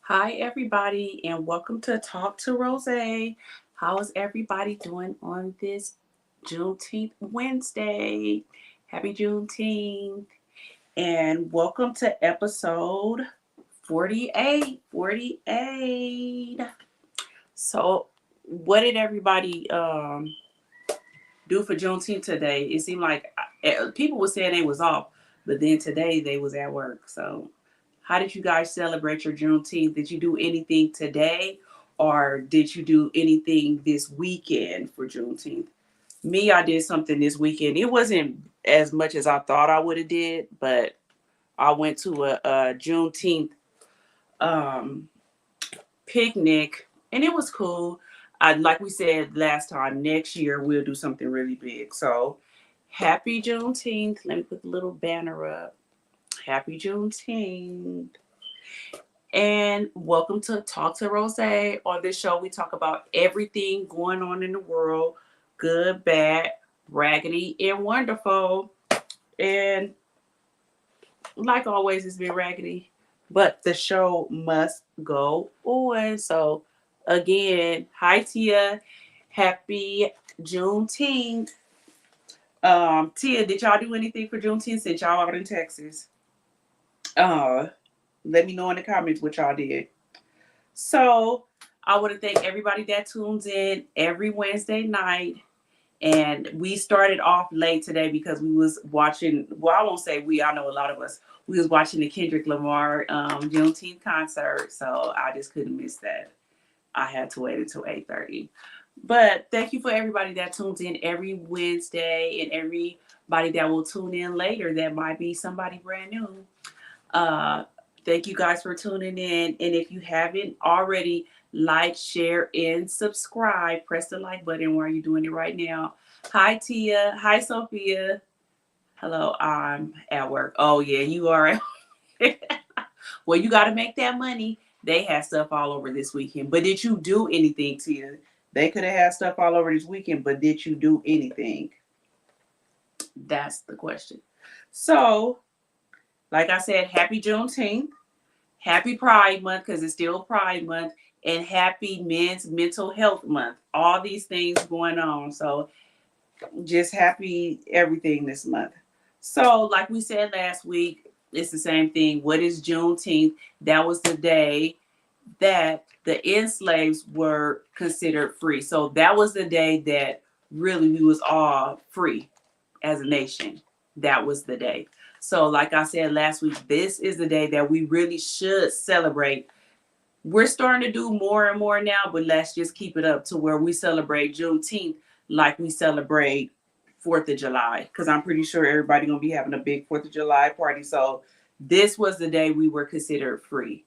Hi, everybody, and welcome to Talk to Rose. How is everybody doing on this Juneteenth Wednesday? Happy Juneteenth, and welcome to episode 48. 48. So, what did everybody do for Juneteenth today? It seemed like people were saying they was off, but then today they was at work. So, how did you guys celebrate your Juneteenth? Did you do anything today, or did you do anything this weekend for Juneteenth? Me, I did something this weekend. It wasn't as much as I thought I would have did, but I went to a Juneteenth um, picnic, and it was cool. Like we said last time, next year we'll do something really big. So, happy Juneteenth! Let me put the little banner up. Happy Juneteenth! And welcome to Talk to Rose. On this show, we talk about everything going on in the world, good, bad, raggedy, and wonderful. And like always, it's been raggedy, but the show must go on. So, again, hi Tia, happy Juneteenth. Tia, did y'all do anything for Juneteenth since y'all out in Texas? Let me know in the comments what y'all did. So I want to thank everybody that tunes in every Wednesday night. And we started off late today because we was watching, well, I won't say we, I know a lot of us, we was watching the Kendrick Lamar Juneteenth concert. So I just couldn't miss that. I had to wait until 8:30. But thank you for everybody that tunes in every Wednesday and everybody that will tune in later. That might be somebody brand new. Thank you guys for tuning in. And if you haven't already, like, share, and subscribe. Press the like button while you're doing it right now. Hi, Tia. Hi, Sophia. Hello, I'm at work. Oh, yeah, you are. Well, you got to make that money. They had stuff all over this weekend. But did you do anything, Tia? They could have had stuff all over this weekend, but did you do anything? That's the question. So, like I said, happy Juneteenth, happy Pride Month because it's still Pride Month, and happy Men's Mental Health Month. All these things going on. So just happy everything this month. So like we said last week, it's the same thing. What is Juneteenth? That was the day that the enslaved were considered free. So that was the day that really we was all free as a nation. That was the day. So like I said last week, this is the day that we really should celebrate. We're starting to do more and more now, but let's just keep it up to where we celebrate Juneteenth like we celebrate 4th of July. Because I'm pretty sure everybody going to be having a big 4th of July party. So this was the day we were considered free,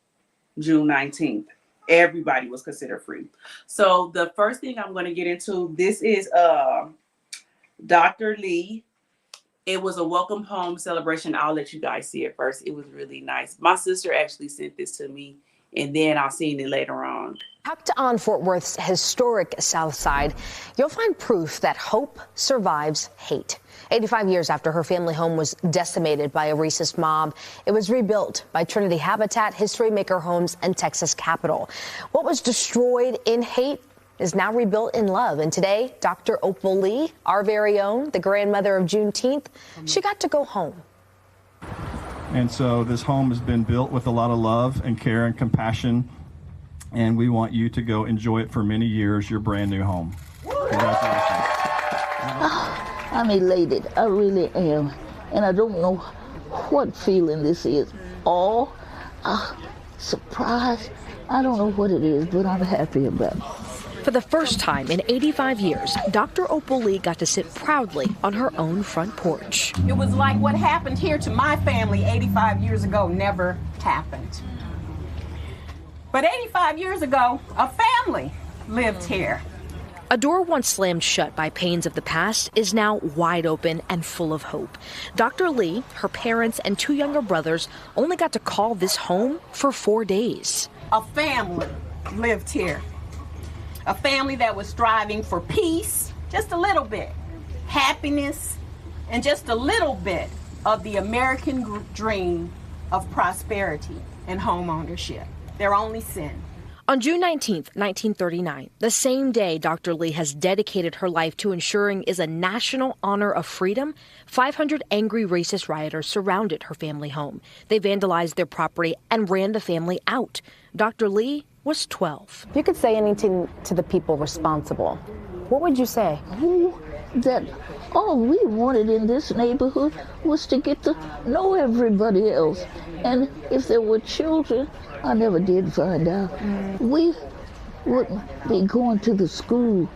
June 19th. Everybody was considered free. So the first thing I'm going to get into, this is Dr. Lee. It was a welcome home celebration. I'll let you guys see it first. It was really nice. My sister actually sent this to me, and then I'll see it later on. Tucked on Fort Worth's historic South Side, you'll find proof that hope survives hate. 85 years after her family home was decimated by a racist mob, it was rebuilt by Trinity Habitat, History Maker Homes, and Texas Capitol. What was destroyed in hate is now rebuilt in love. And today, Dr. Opal Lee, our very own, the grandmother of Juneteenth, she got to go home. And so this home has been built with a lot of love and care and compassion. And we want you to go enjoy it for many years, your brand new home. Congratulations. I'm elated. I really am. And I don't know what feeling this is. Awe, surprise. I don't know what it is, but I'm happy about it. For the first time in 85 years, Dr. Opal Lee got to sit proudly on her own front porch. It was like what happened here to my family 85 years ago never happened. But 85 years ago, a family lived here. A door once slammed shut by pains of the past is now wide open and full of hope. Dr. Lee, her parents, and 2 younger brothers only got to call this home for 4 days. A family lived here. A family that was striving for peace, just a little bit, happiness, and just a little bit of the American dream of prosperity and home ownership. their only sin. On June 19th, 1939, the same day Dr. Lee has dedicated her life to ensuring is a national honor of freedom, 500 angry racist rioters surrounded her family home. They vandalized their property and ran the family out. Dr. Lee was 12. If you could say anything to the people responsible, what would you say? That all we wanted in this neighborhood was to get to know everybody else. And if there were children, I never did find out. We wouldn't be going to the school,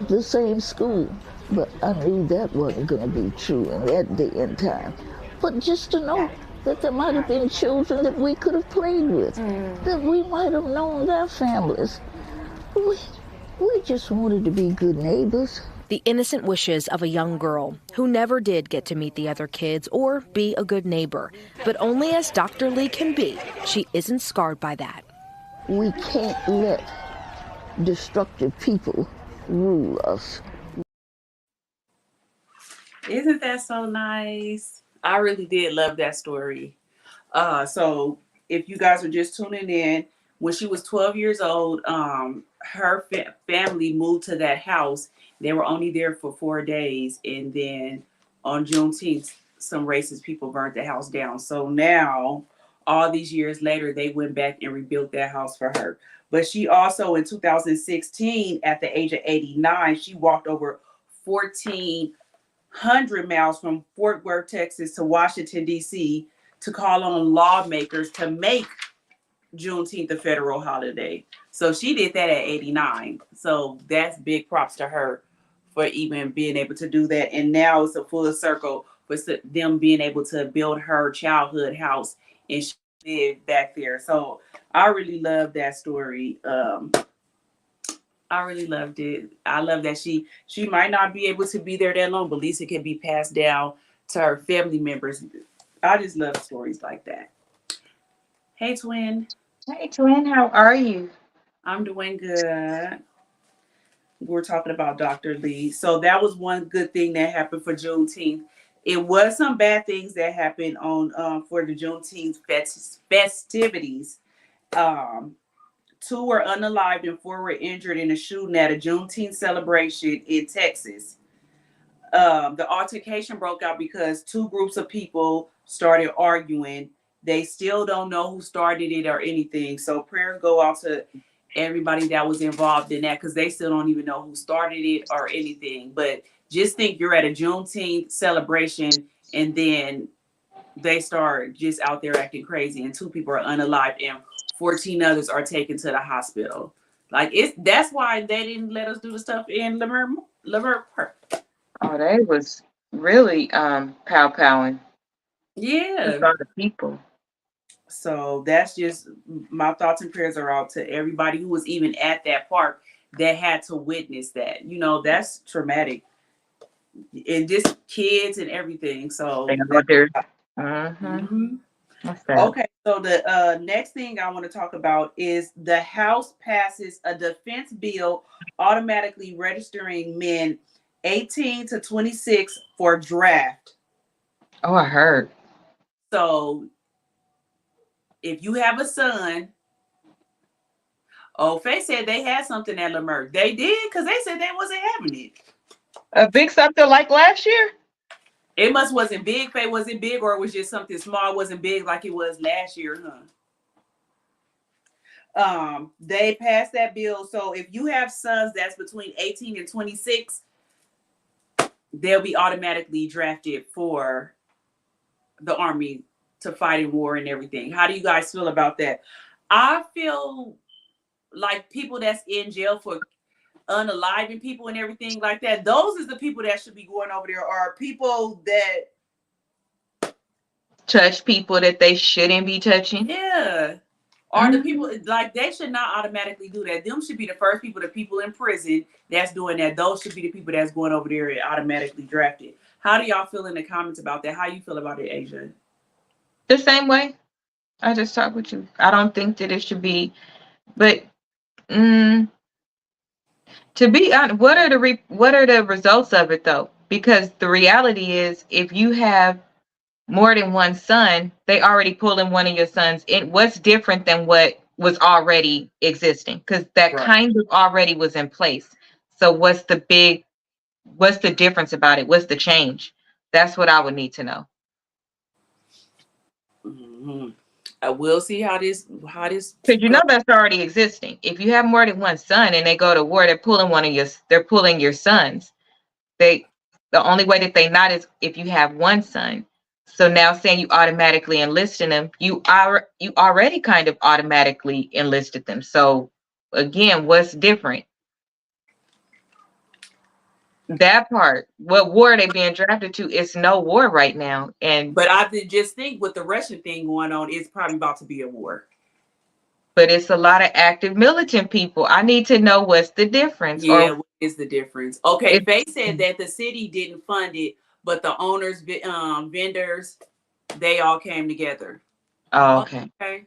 the same school. But I knew that wasn't going to be true in that day and time. But just to know that there might have been children that we could have played with, that we might have known their families. We just wanted to be good neighbors. The innocent wishes of a young girl who never did get to meet the other kids or be a good neighbor. But only as Dr. Lee can be, she isn't scarred by that. We can't let destructive people rule us. Isn't that so nice? I really did love that story. So if you guys are just tuning in, when she was 12 years old, her family moved to that house. They were only there for 4 days. And then on Juneteenth, some racist people burnt the house down. So now, all these years later, they went back and rebuilt that house for her. But she also, in 2016, at the age of 89, she walked over 1,400 miles from Fort Worth, Texas to Washington, D.C. to call on lawmakers to make Juneteenth a federal holiday. So she did that at 89. So that's big props to her for even being able to do that. And now it's a full circle for them being able to build her childhood house and she lived back there. So I really love that story. I really loved it. I love that she might not be able to be there that long, but at least it can be passed down to her family members. I just love stories like that. Hey, twin. Hey, twin, how are you? I'm doing good. We're talking about Dr. Lee. So that was one good thing that happened for Juneteenth. It was some bad things that happened on for the Juneteenth festivities. 2 were unalived and 4 were injured in a shooting at a Juneteenth celebration in Texas. The altercation broke out because 2 groups of people started arguing. They still don't know who started it or anything. So prayers go out to everybody that was involved in that because they still don't even know who started it or anything. But just think you're at a Juneteenth celebration and then they start just out there acting crazy and 2 people are unalived and 14 others are taken to the hospital. Like that's why they didn't let us do the stuff in Laverne Park. Oh, they was really pow-powing. Yeah. With all the people. So that's just my thoughts and prayers are out to everybody who was even at that park that had to witness that. You know, that's traumatic. And just kids and everything. So okay, so the next thing I want to talk about is the House passes a defense bill automatically registering men 18 to 26 for draft. Oh, I heard. So if you have a son, Faye said they had something at Lamert. They did because they said they wasn't having it. A big something like last year? It wasn't big. Faye wasn't big, or it was just something small. It wasn't big like it was last year, huh? They passed that bill. So if you have sons that's between 18 and 26, they'll be automatically drafted for the Army to fight in war and everything. How do you guys feel about that? I feel like people that's in jail for unaliving people and everything like that, those is the people that should be going over there, or people that touch people that they shouldn't be touching. Yeah. Or the people, like, they should not automatically do that. Them should be the first people, the people in prison that's doing that. Those should be the people that's going over there and automatically drafted. How do y'all feel in the comments about that? How you feel about it, Asia? The same way. I just talked with you. I don't think that it should be, but to be honest, what are the results of it though? Because the reality is, if you have more than one son, they already pulling one of your sons in. What's different than what was already existing, because that Right. kind of already was in place. So what's the difference about it? What's the change? That's what I would need to know. Hmm. I will see how this Because you goes. know that's already existing. If you have more than one son and they go to war, they're pulling your sons. They The only way that they not is if you have one son. So now saying you automatically enlisting them, you already kind of automatically enlisted them. So again, what's different? That part. What war are they being drafted to? It's no war right now. But I just think with the Russian thing going on, it's probably about to be a war. But it's a lot of active militant people. I need to know what's the difference. Yeah, Or what is the difference? Okay, if Faye said that the city didn't fund it, but the owners, vendors, they all came together. oh, Oh, okay. okay,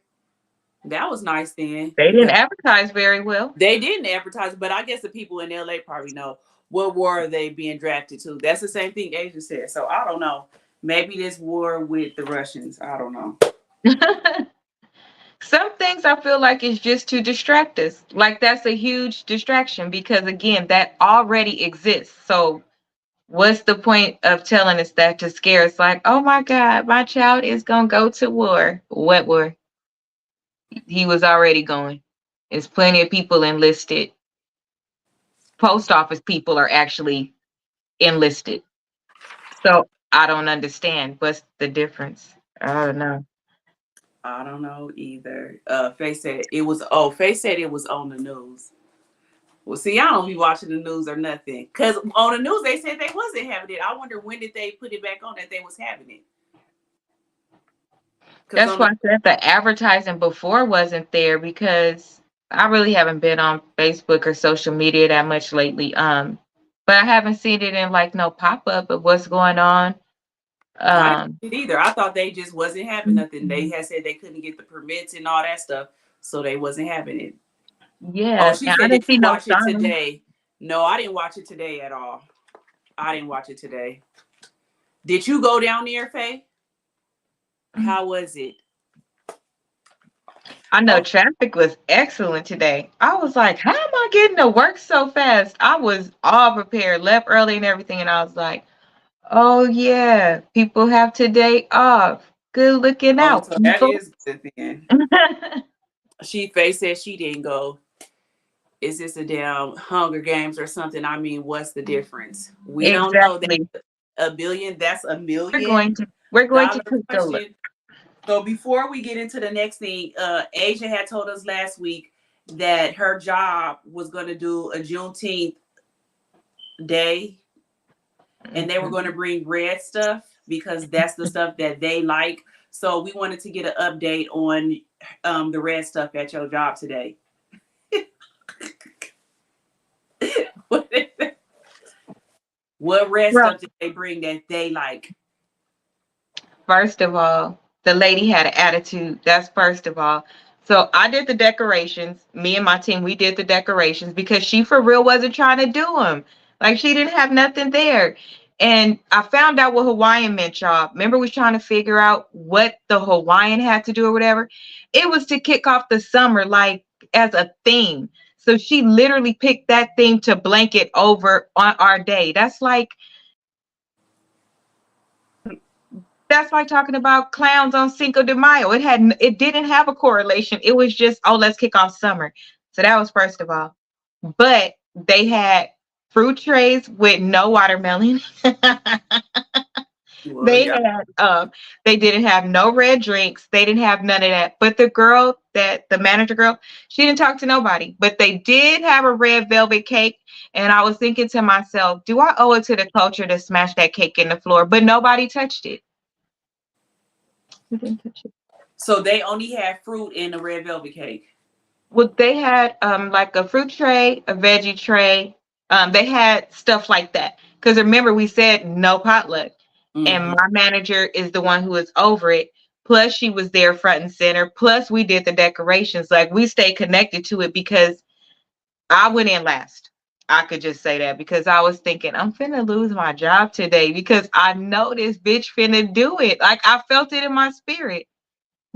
that was nice then They didn't because advertise very well. they didn't advertise. But I guess the people in LA probably know what war are they being drafted to. That's the same thing Asia said. So I don't know. Maybe this war with the Russians. I don't know. Some things I feel like is just to distract us. Like that's a huge distraction because again, that already exists. So what's the point of telling us that to scare us? Like, oh my God, my child is gonna go to war. What war? He was already going. There's plenty of people enlisted. Post office people are actually enlisted. So I don't understand. What's the difference? I don't know. I don't know either. Faye said it was. Oh, Faye said it was on the news. Well, see, I don't be watching the news or nothing. Cause on the news they said they wasn't having it. I wonder when did they put it back on that they was having it. Cause That's on the why I said the advertising before wasn't there because I really haven't been on Facebook or social media that much lately. But I haven't seen it in like no pop up of what's going on. I didn't Um, see it either. I thought they just wasn't having nothing. They had said they couldn't get the permits and all that stuff, so they wasn't having it. Oh, yeah, she and I said, didn't did see you no watch it sign. today? No, I didn't watch it today at all. I didn't watch it today. Did you go down there, Faye? How was it? I know Oh, traffic was excellent today. I was like, how am I getting to work so fast? I was all prepared, left early and everything, and I was like, oh yeah, people have today off. Good looking oh, out, so that people. is good then. Faye said she didn't go. Is this a damn Hunger Games or something? I mean, what's the difference? We don't know. That's Exactly. a billion. That's a We're million going to we're going to dollar take a look. question. So before we get into the next thing, Asia had told us last week that her job was going to do a Juneteenth day, and they were going to Mhm. bring red stuff because that's the stuff that they like. So we wanted to get an update on the red stuff at your job today. What red Well, stuff did they bring that they like? first of all, the lady had an attitude. That's first of all. So I did the decorations. Me and my team, we did the decorations because she for real wasn't trying to do them. Like she didn't have nothing there. And I found out what Hawaiian meant, y'all. Remember, we was trying to figure out what the Hawaiian had to do or whatever. It was to kick off the summer, like as a theme. So she literally picked that theme to blanket over on our day. That's like talking about clowns on Cinco de Mayo. It didn't have a correlation. It was just, oh, let's kick off summer. So that was first of all. But they had fruit trays with no watermelon. Well, They yeah. had they didn't have no red drinks. They didn't have none of that. But the manager girl, she didn't talk to nobody. But they did have a red velvet cake. And I was thinking to myself, do I owe it to the culture to smash that cake in the floor? But nobody touched it. Who didn't touch it? So they only had fruit in the red velvet cake. Well, they had like a fruit tray, a veggie tray. They had stuff like that. Because remember, we said no potluck. And Mm-hmm. my manager is the one who is over it. Plus, she was there front and center. Plus, we did the decorations. Like we stayed connected to it because I went in last. I could just say that because I was thinking I'm finna lose my job today because I know this bitch finna do it. Like I felt it in my spirit.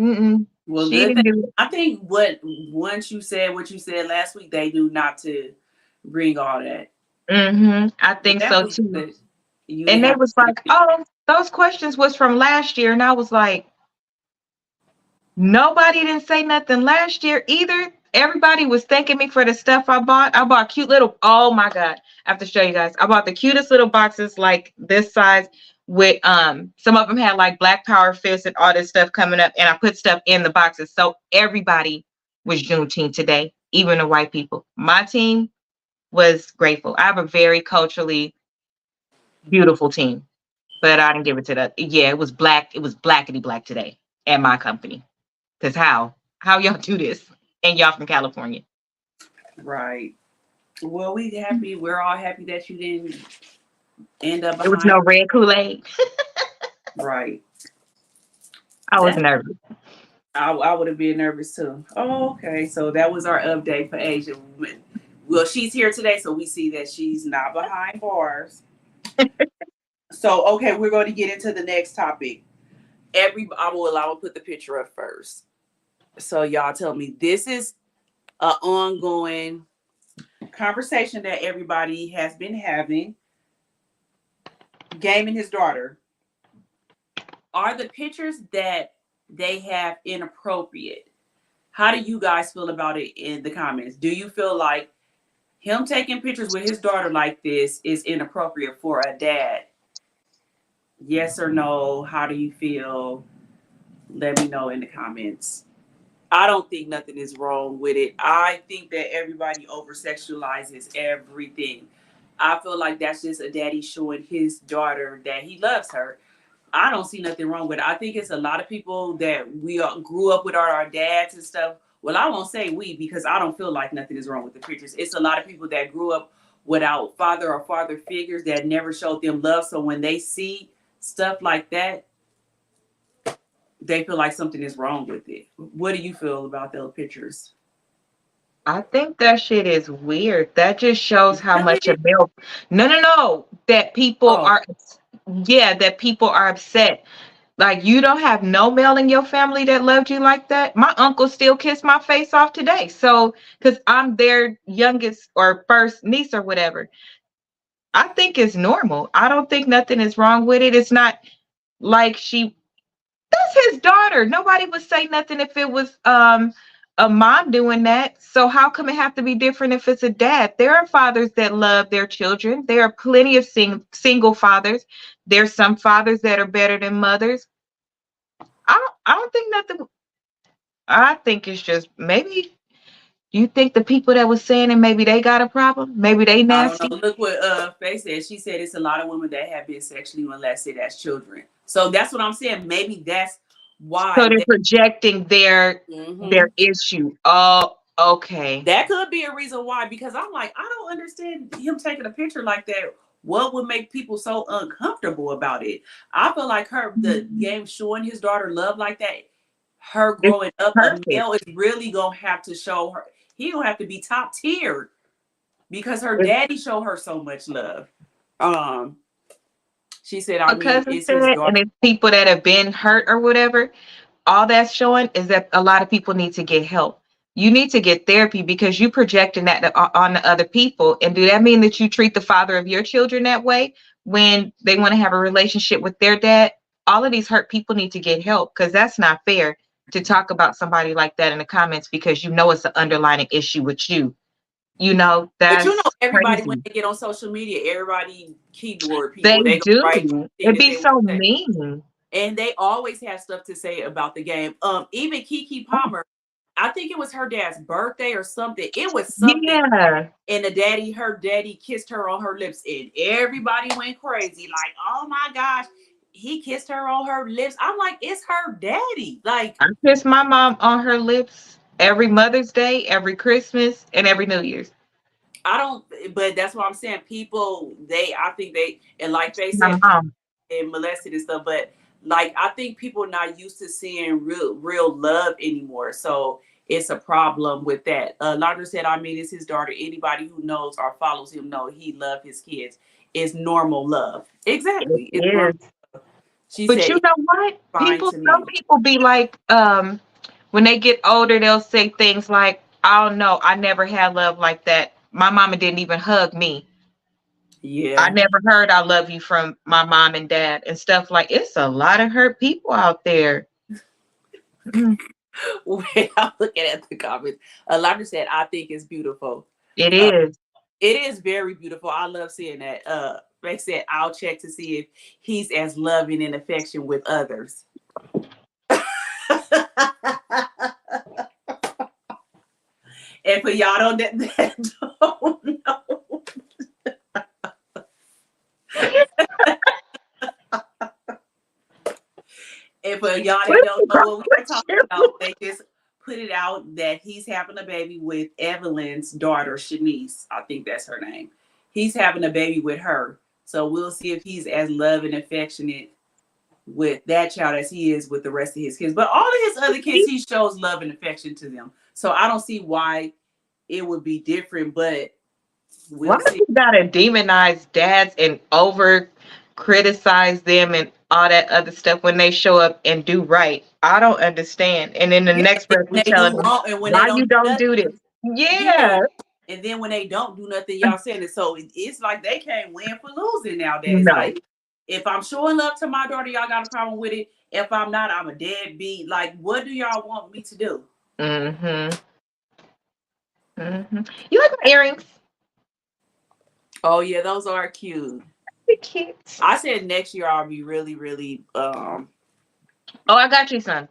Mm-mm. Well, She good didn't thing. do it. I think once you said what you said last week, they knew not to bring all that. I Well, think that so was too. good. You And didn't they have was to. like, "Oh, those questions was from last year," and I was like, "Nobody didn't say nothing last year either. Everybody was thanking me for the stuff I bought. I bought cute little. Oh my god! I have to show you guys. I bought the cutest little boxes, like this size, with some of them had like Black Power fists and all this stuff coming up, and I put stuff in the boxes. So everybody was Juneteenth today, even the white people. My team was grateful. I have a very culturally beautiful team, but I didn't give it to the. Yeah, it was black. It was blackety black today at my company. Cause how y'all do this? And y'all from California. Right. Well, we happy. We're all happy that you didn't end up There was behind. no red Kool-Aid. Right. I was That nervous. I would have been nervous too. Oh, okay. So that was our update for Asia. Well, she's here today, so we see that she's not behind bars. So okay, we're going to get into the next topic. I will put the picture up first. So y'all tell me, this is an ongoing conversation that everybody has been having. Game and his daughter. Are the pictures that they have inappropriate? How do you guys feel about it in the comments? Do you feel like him taking pictures with his daughter like this is inappropriate for a dad? Yes or no? How do you feel? Let me know in the comments. I don't think nothing is wrong with it. I think that everybody over sexualizes everything. I feel like that's just a daddy showing his daughter that he loves her. I don't see nothing wrong with it. I think it's a lot of people that we grew up with our dads and stuff. Well, I won't say we because I don't feel like nothing is wrong with the pictures. It's a lot of people that grew up without father or father figures that never showed them love. So when they see stuff like that, they feel like something is wrong with it. What do you feel about those pictures? I think that shit is weird. That just shows how Really? much a male. No. That people Oh, are. Yeah, that people are upset. Like you don't have no male in your family that loved you like that. My uncle still kissed my face off today. So, because I'm their youngest or first niece or whatever, I think it's normal. I don't think nothing is wrong with it. It's not like that's his daughter. Nobody would say nothing if it was a mom doing that. So how come it have to be different if it's a dad? There are fathers that love their children. There are plenty of single fathers. There's some fathers that are better than mothers. I don't think nothing. I think it's just maybe you think the people that was saying it, maybe they got a problem. Maybe they I don't nasty. know. Look what Faye said. She said it's a lot of women that have been sexually molested as children. So that's what I'm saying. Maybe that's So why they're projecting their Mhm. issue. Oh, okay. That could be a reason why. Because I'm like, I don't understand him taking a picture like that. What would make people so uncomfortable about it? I feel like the game showing his daughter love like that, her It's growing up, a perfect. male is really gonna have to show her. He gonna have to be top tier because her It's daddy showed her so much love. Um, she said, I a mean, cousin it's his said, daughter. and it's people that have been hurt or whatever. All that's showing is that a lot of people need to get help. You need to get therapy because you projecting that on the other people. And do that mean that you treat the father of your children that way when they want to have a relationship with their dad? All of these hurt people need to get help because that's not fair to talk about somebody like that in the comments because you know it's an underlying issue with you. You know, But you know, that's everybody when crazy. they get on social media, everybody keyboard They people, they gonna write do. thing It'd that be they want so to say. mean. And they always have stuff to say about the game. Even Kiki Palmer, I think it was her dad's birthday or something. It was something, Yeah. and her daddy kissed her on her lips, and everybody went crazy. Like, oh my gosh, he kissed her on her lips. I'm like, it's her daddy. Like, I kiss my mom on her lips every Mother's Day, every Christmas, and every New Year's. I don't, but that's what I'm saying. People, I think and like they My said, mom. and molested and stuff, but like I think people are not used to seeing real love anymore. So it's a problem with that. Laundry said, I mean, it's his daughter. Anybody who knows or follows him know he loves his kids. It's normal love. It Exactly. It's normal. is. She But said you it's know what? fine to Some me. people be like, when they get older, they'll say things like, "Oh no, I never had love like that. My mama didn't even hug me. I Yeah. never heard I love you from my mom and dad," and stuff like. It's a lot of hurt people out there. Mm, When I'm looking at the comments, Alondra said, "I think it's beautiful." it Uh, is. it is very beautiful. I love seeing that. They said, "I'll check to see if he's as loving and affection with others." And for y'all that don't know, and for y'all that don't know what we're talking about, they just put it out that he's having a baby with Evelyn's daughter, Shanice. I think that's her name. He's having a baby with her. So we'll see if he's as love and affectionate with that child as he is with the rest of his kids. But all of his other kids, he shows love and affection to them. So I don't see why it would be different, but Why we'll do see. you gotta demonize dads and over criticize them and all that other stuff when they show up and do right? I don't understand. And in the Yeah, next breath, we when they do telling them wrong and when they why you don't do don't nothing. do this. Yeah. Yeah, And then when they don't do nothing, y'all saying it. So it's like they can't win for losing nowadays. no. Like, if I'm showing love to my daughter, y'all got a problem with it. If I'm not, I'm a deadbeat. Like, what do y'all want me to do? Mm-hmm. Mm-hmm. You like my earrings? Oh yeah, those are cute. They're cute. I said next year I'll be really, really Oh, I got you, son.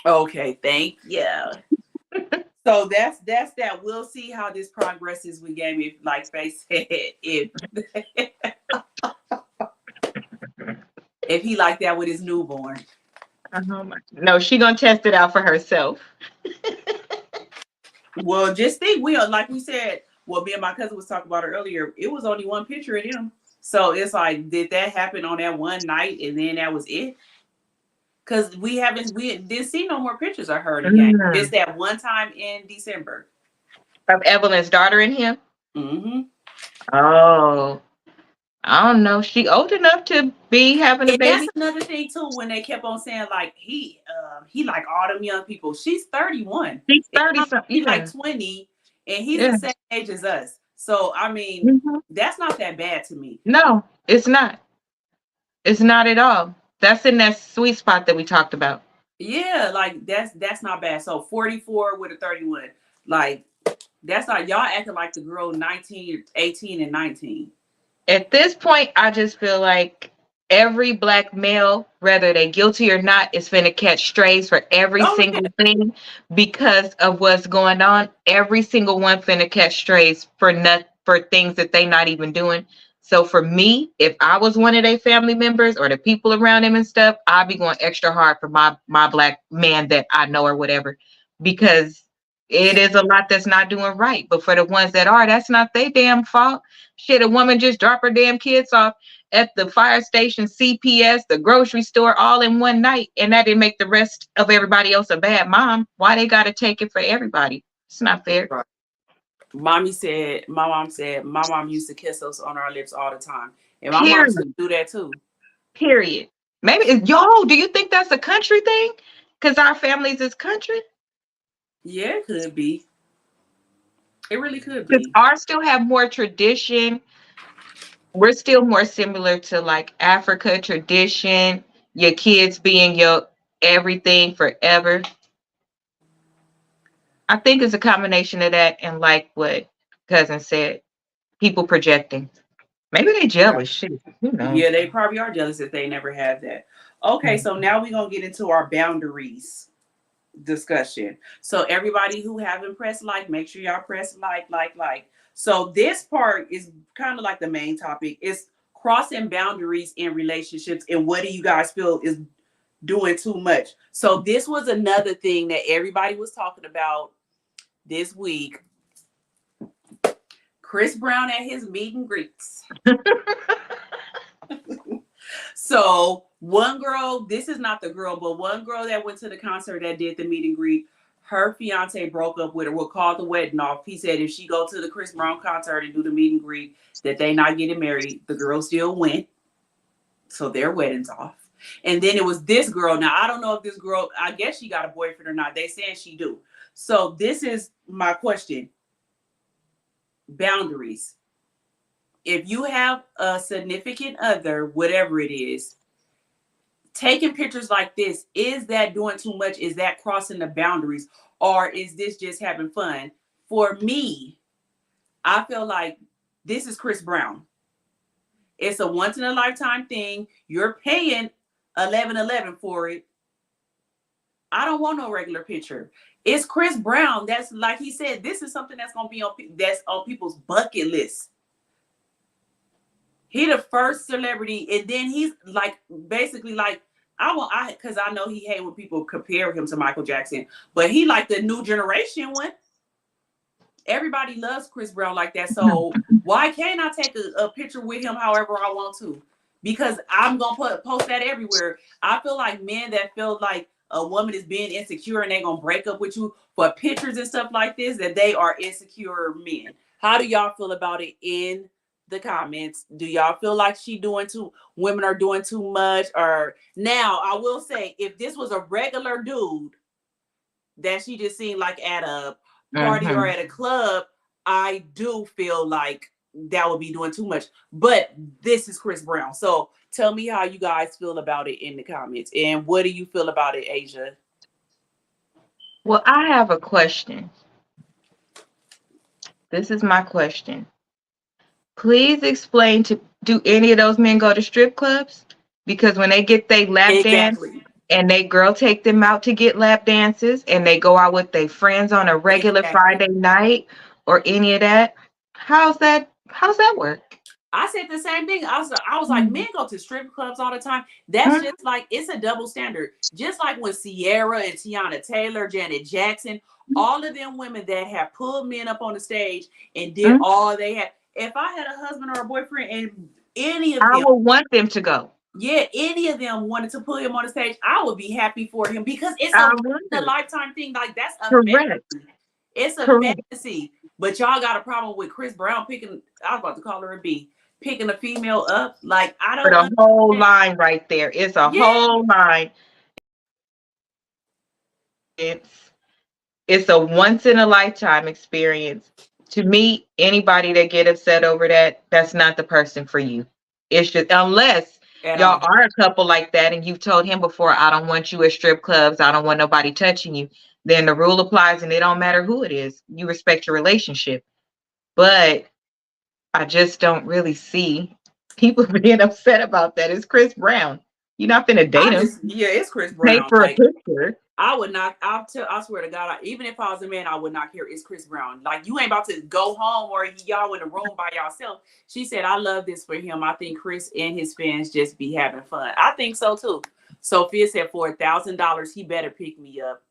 okay, thank you. So that's that. We'll see how this progresses with game. If like they said, if if he like that with his newborn. Oh my. No, she gonna test it out for herself. Well, just think, we are like we said. What me and my cousin was talking about earlier. It was only one picture of him, so it's like, did that happen on that one night, and then that was it? Because we didn't see no more pictures of her again. Mm. Just that one time in December. Of Evelyn's daughter and him. Mm-hmm. Oh, I don't know. She old enough to be having a And that's baby. another thing too. When they kept on saying like he like all them young people. She's 31. She's And 30 something. he's Yeah. like 20, and he's Yeah. the same age as us. So I mean, Mhm. that's not that bad to me. No, it's not. It's not at all. That's in that sweet spot that we talked about. Yeah, like that's not bad. So 44 with a 31. Like, that's not, y'all acting like the girl 19, 18, and 19. At this point, I just feel like every black male, whether they guilty or not, is finna catch strays for every Oh yeah. single thing because of what's going on. Every single one finna catch strays for things that they not even doing. So for me, if I was one of their family members or the people around them and stuff, I'd be going extra hard for my black man that I know or whatever, because it is a lot that's not doing right. But for the ones that are, that's not their damn fault. Shit, a woman just drop her damn kids off at the fire station, CPS, the grocery store, all in one night, and that didn't make the rest of everybody else a bad mom. Why they gotta take it for everybody? It's not fair. Right. My mom used to kiss us on our lips all the time. And my mom used to Period. do that too. Period. Maybe yo, do you think that's a country thing? Because our families is country. Yeah, it could be. It really could Because be. ours still have more tradition. We're still more similar to like Africa tradition. Your kids being your everything forever. I think it's a combination of that and like what cousin said, people projecting. Maybe they jealous. Shit, who knows? Yeah, they probably are jealous if they never had that. Okay, so now we're gonna get into our boundaries discussion. So everybody who haven't pressed like, make sure y'all press like. So this part is kind of like the main topic. It's crossing boundaries in relationships, and what do you guys feel is doing too much? So this was another thing that everybody was talking about this week. Chris Brown at his meet and greets. So one girl, this is not the girl, but one girl that went to the concert that did the meet and greet, her fiance broke up with her. We'll call the wedding off. He said if she go to the Chris Brown concert and do the meet and greet, that they not getting married. The girl still went, so their wedding's off. And then it was this girl. Now, I don't know if this girl, I guess she got a boyfriend or not. They saying she do. So this is my question. Boundaries. If you have a significant other, whatever it is, taking pictures like this, is that doing too much? Is that crossing the boundaries? Or is this just having fun? For me, I feel like this is Chris Brown. It's a once in a lifetime thing. You're paying $11.11 for it. I don't want no regular picture. It's Chris Brown. That's like he said, this is something that's going to be on people's bucket list. He the first celebrity, and then he's like basically like because I know he hate when people compare him to Michael Jackson, but he like the new generation one. Everybody loves Chris Brown like that, so why can't I take a picture with him however I want to? Because I'm gonna post that everywhere. I feel like men that feel like a woman is being insecure and they gonna break up with you for pictures and stuff like this, that they are insecure men. How do y'all feel about it in the comments? Do y'all feel like women are doing too much? Or now I will say, if this was a regular dude that she just seen like at a party or at a club, I do feel like that would be doing too much. But this is Chris Brown. So tell me how you guys feel about it in the comments. And what do you feel about it, Asia? Well, I have a question. This is my question. Please explain do any of those men go to strip clubs? Because when they get their lap dance and they girl take them out to get lap dances and they go out with their friends on a regular Friday night or any of that, how's that work? I said the same thing. I was like, men go to strip clubs all the time. That's just like, it's a double standard. Just like when Sierra and Tiana Taylor, Janet Jackson, all of them women that have pulled men up on the stage and did all they had. If I had a husband or a boyfriend and any of them, I would want them to go. Yeah, any of them wanted to put him on the stage, I would be happy for him because it's a lifetime thing. Like, that's a fantasy. It's a fantasy. But y'all got a problem with Chris Brown picking, I was about to call her a B, picking a female up. Like, I don't know. The whole line right there. It's a whole line. It's a once in a lifetime experience. To me, anybody that get upset over that's not the person for you. It's just, unless y'all are a couple like that and you've told him before, I don't want you at strip clubs, I don't want nobody touching you, then the rule applies and it don't matter who it is. You respect your relationship. But I just don't really see people being upset about that. It's Chris Brown. You're not gonna date him. Yeah, it's Chris Brown. Pay for a picture. I would not. I swear to God, even if I was a man, I would not care. It's Chris Brown. Like, you ain't about to go home or y'all in the room by yourself. She said, I love this for him. I think Chris and his fans just be having fun. I think so too. Sophia said for $1,000, he better pick me up.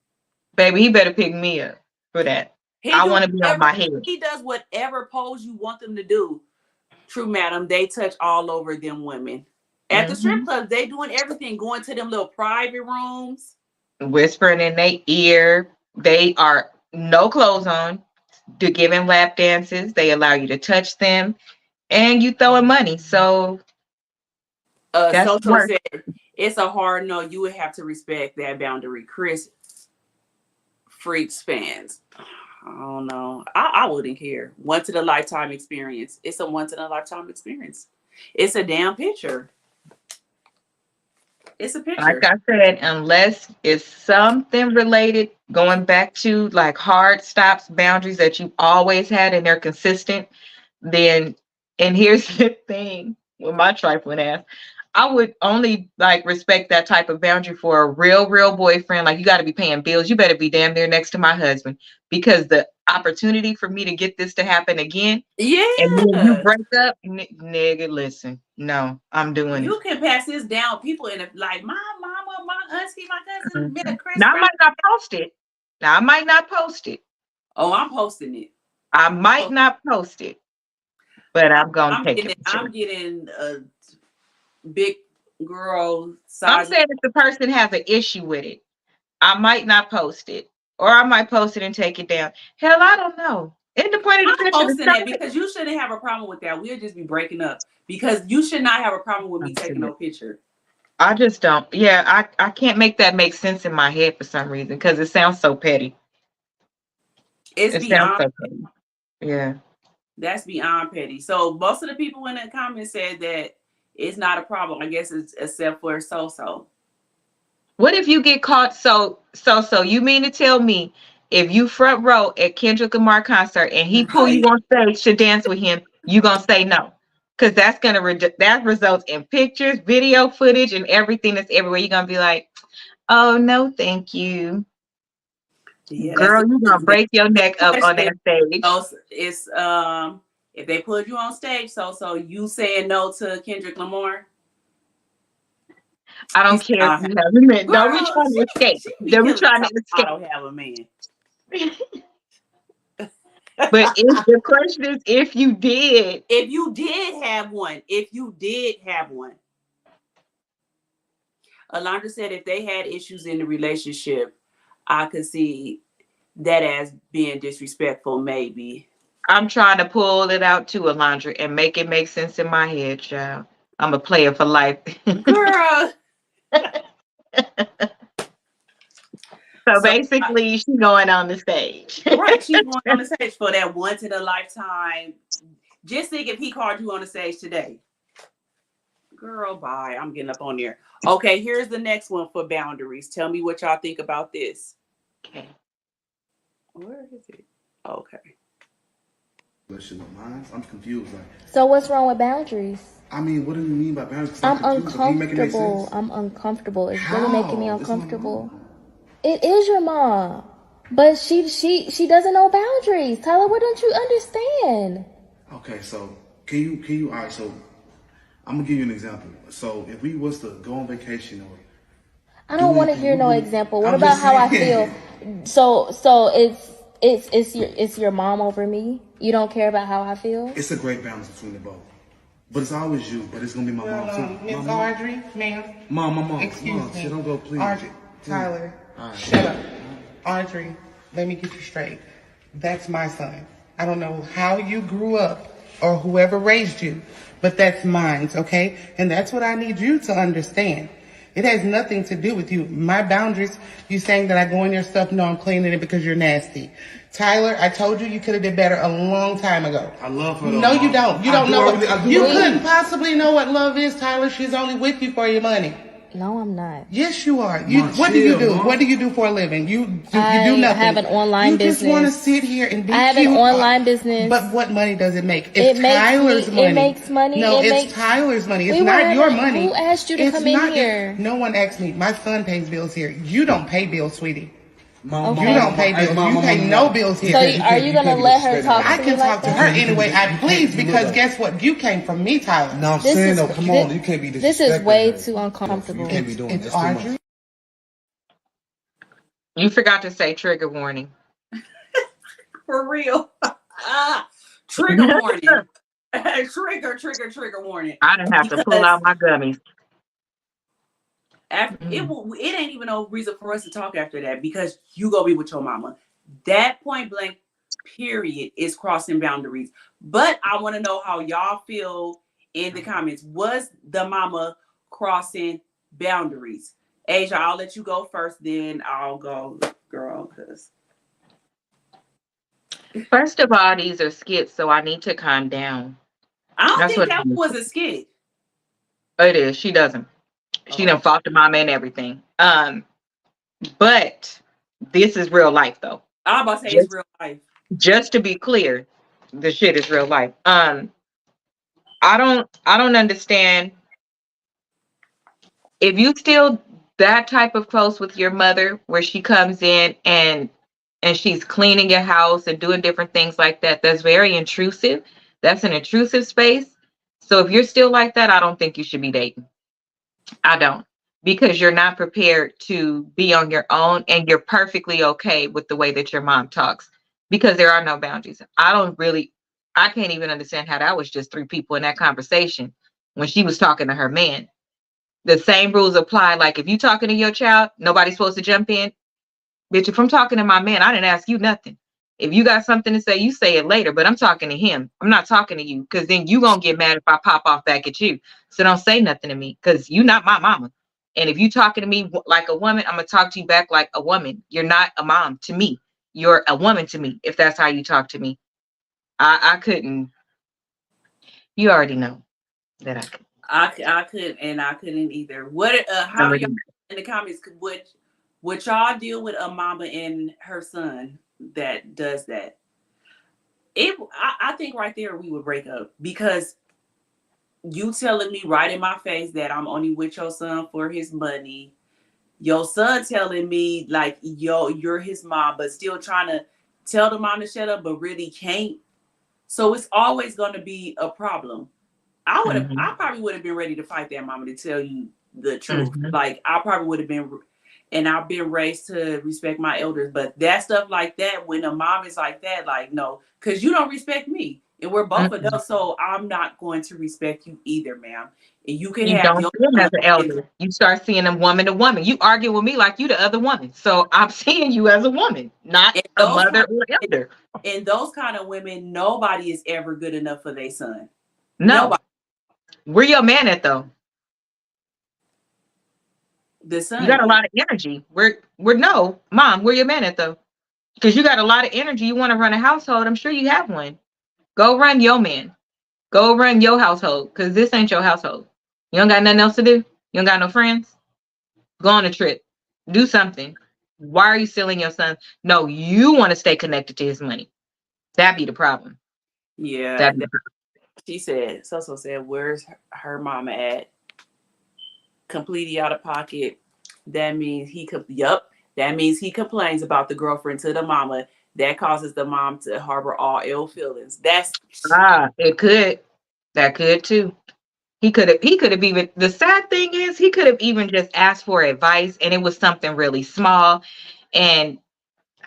Baby, he better pick me up for that. I want to be on my head. He does whatever pose you want them to do. True, madam. They touch all over them women. At the strip clubs, they doing everything, going to them little private rooms. Whispering in their ear. They are no clothes on. They're giving lap dances. They allow you to touch them. And you throwing money. So that's Social said, it's a hard no. You would have to respect that boundary. Chris freaks fans. I don't know. I wouldn't care. Once in a lifetime experience. It's a once in a lifetime experience. It's a damn picture. It's a picture. Like I said, unless it's something related, going back to like hard stops, boundaries that you've always had and they're consistent, then, and here's the thing with my trifling ass, I would only like respect that type of boundary for a real boyfriend. Like, you got to be paying bills. You better be damn near next to my husband, because the opportunity for me to get this to happen again. Yeah. And then you break up, nigga, listen, no, I'm doing You can pass this down. People in it like, my mama, my auntie, my cousin, Chris. Now, I might not post it. Oh, I'm posting it. I might not post it, but I'm gonna take it. I'm getting a big girl size. I'm saying if the person has an issue with it, I might not post it, or I might post it and take it down. Hell, I don't know. In the point of the picture, posting that because you shouldn't have a problem with that. We'll just be breaking up because you should not have a problem with me taking no picture. I just don't. Yeah, I can't make that make sense in my head for some reason because it sounds so petty. It's It sounds beyond. so petty. Yeah. That's beyond petty. So most of the people in the comments said that it's not a problem. I guess it's except for so. What if you get caught? So you mean to tell me if you front row at Kendrick Lamar concert and he pull you Right. on stage to dance with him, you gonna say no? Because that's gonna that results in pictures, video footage, and everything that's everywhere. You're gonna be like, oh no, thank you, Yeah, that's girl. the You gonna break your neck up on question. that stage. So it's if they put you on stage, so you saying no to Kendrick Lamar? I don't She's care if not. you have a man. Don't be Girl, trying to escape. she be Don't be killing trying time. to I escape. don't have a man. But if the question is if you did, If you did have one, Alondra said if they had issues in the relationship, I could see that as being disrespectful, maybe. I'm trying to pull it out to Alondra and make it make sense in my head, child. I'm a player for life. Girl. So So basically, she's going on the stage. right, she's going on the stage for that once in a lifetime. Just think if he called you on the stage today. Girl, bye. I'm getting up on there. Okay, here's the next one for boundaries. Tell me what y'all think about this. Okay. Where is it? Okay. I'm confused. Like, So what's wrong with boundaries? I mean, what do you mean by boundaries? I'm uncomfortable. I'm uncomfortable. It's really making me How? It's my uncomfortable. mom. It is your mom, but she doesn't know boundaries. Tyler, what don't you understand? Okay, so can you? All right, so I'm gonna give you an example. So if we was to go on vacation or I don't want to hear no example. What about how I feel? So it's your mom over me. You don't care about how I feel. it's a great balance between the both. But it's always you. But it's gonna be my mom too. Miss My mom. Audrey, ma'am. My mom. Excuse Mom, me. shit, don't go, please. Audrey, Tyler, Alright. shut up. Audrey, let me get you straight. That's my son. I don't know how you grew up or whoever raised you, but that's mine, okay? And that's what I need you to understand. It has nothing to do with you. My boundaries, you saying that I go in your stuff, no, I'm cleaning it because you're nasty. Tyler, I told you could have did better a long time ago. I love her though, No, you Mom. don't. You I don't do, know I what, really- I do you love her. couldn't possibly know what love is, Tyler. She's only with you for your money. No, I'm not. Yes, you are. Mom, What do you chill, do? Mom. What do you do for a living? You do I nothing. have an online you just want to business. sit here and be I have an cute. online business. But what money does it make? It makes Tyler's me- money. it makes money. No, It it's makes- Tyler's money. It's We not were- your money. who asked you to It's come in not- here? No one asked me. My son pays bills here. You don't pay bills, sweetie. Mom, Okay. You don't pay bills. You pay no bills here. So are you gonna let her talk I to can me like talk to that? her anyway. I please, because guess what? You came from me, Tyler. No, I'm This saying is- though, come on, you can't be This is disrespecting way her. too uncomfortable. You can't be doing It's this too much. Audrey. You forgot to say trigger warning. For real. Trigger warning. Trigger warning. I didn't have to pull Because out my gummies. it ain't even no reason for us to talk after that because you go be with your mama. That point blank period is crossing boundaries. But I want to know how y'all feel in the comments. Was the mama crossing boundaries? Asia, I'll let you go first, then I'll go, girl, because First of all, these are skits, so I need to calm down. I don't That's think what that it is. was a skit. It is. She doesn't. She done fought the mama and everything. But this is real life though. I'm about to say it's real life. Just to be clear, the shit is real life. I don't understand if you still that type of close with your mother where she comes in and she's cleaning your house and doing different things like that. That's very intrusive. That's an intrusive space. So if you're still like that, I don't think you should be dating. I don't, because you're not prepared to be on your own and you're perfectly okay with the way that your mom talks because there are no boundaries. I can't even understand how that was just three people in that conversation when she was talking to her man. The same rules apply. Like if you talking to your child, nobody's supposed to jump in. Bitch, if I'm talking to my man, I didn't ask you nothing. If you got something to say, you say it later, but I'm talking to him. I'm not talking to you because then you going to get mad if I pop off back at you. So don't say nothing to me because you not my mama. And if you talking to me like a woman, I'm gonna talk to you back like a woman. You're not a mom to me. You're a woman to me. If that's how you talk to me, I couldn't. You already know that I could. I couldn't, and I couldn't either. What? I How do already y'all know. in the comments? Would y'all deal with a mama and her son that does that? I think right there we would break up because you telling me right in my face that I'm only with your son for his money. Your son telling me like, yo, you're his mom, but still trying to tell the mom to shut up, but really can't. So it's always going to be a problem. Mhm. I probably would have been ready to fight that mama to tell you the truth. Mhm. Like I probably would have been, and I've been raised to respect my elders. But that stuff like that, when a mom is like that, like no, because you don't respect me, and we're both Mm-mm. adults, so I'm not going to respect you either, ma'am. And you can You have don't your see him son, as an and, elder. You start seeing him woman to woman. You argue with me like you the other woman. So I'm seeing you as a woman, not and a those kind mother or of, elder. and those kind of women, nobody is ever good enough for their son. No. Nobody. Where your man at though? The You son got a is. lot of energy. We're no, mom, where your man at though? Because you got a lot of energy. You want to run a household. I'm sure you have one. Go run your man. Go run your household. Because this ain't your household. You don't got nothing else to do. You don't got no friends. Go on a trip. Do something. Why are you stealing your son? No, you want to stay connected to his money. That be the problem. Yeah, That be the she said. So said, "Where's her mama at?" Completely out of pocket. That means he could. Yup. That means he complains about the girlfriend to the mama. That causes the mom to harbor all ill feelings. That's it could. That could too. He could have even, the sad thing is he could have even just asked for advice and it was something really small. And